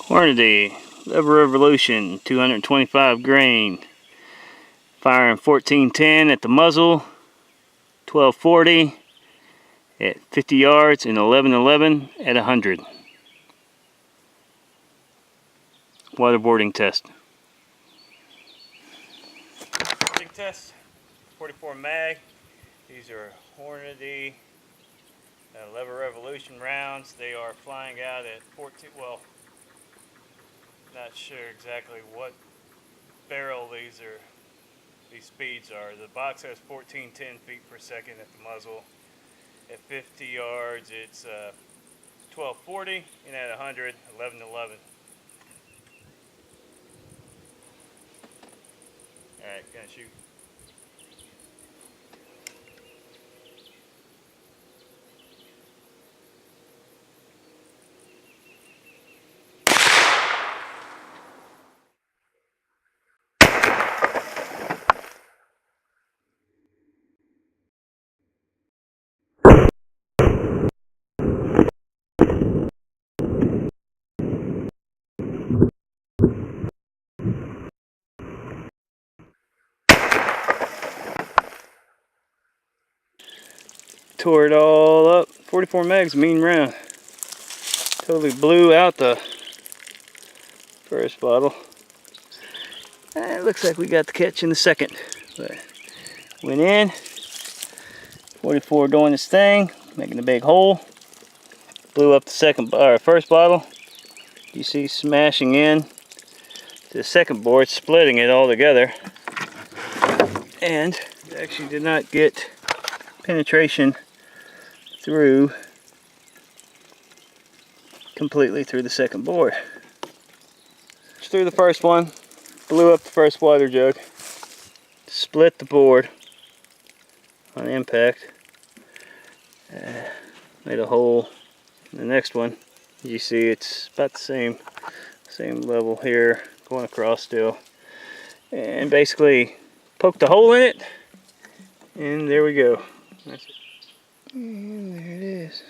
Hornady Lever Revolution 225 grain, firing 1410 at the muzzle, 1240 at 50 yards, and 1111 at 100. Waterboarding test. Waterboarding test. 44 mag. These are Hornady Lever Revolution rounds. They are flying out at 14. Well, not sure exactly what barrel these speeds are. The box has 1410 feet per second at the muzzle. At 50 yards, it's 1240, and at 100, 1111. All right, gonna shoot. Tore it all up. 44 mags, mean round. Totally blew out the first bottle. It looks like we got the catch in the second. But went in. 44 doing its thing, making a big hole. Blew up the first bottle. You see smashing in to the second board, splitting it all together. And it actually did not get penetration through completely through the second board. Through the first one, blew up the first water jug, split the board on impact, made a hole in the next one. You see it's about the same level here, going across still, and basically poked a hole in it, and there we go. That's it. And there it is.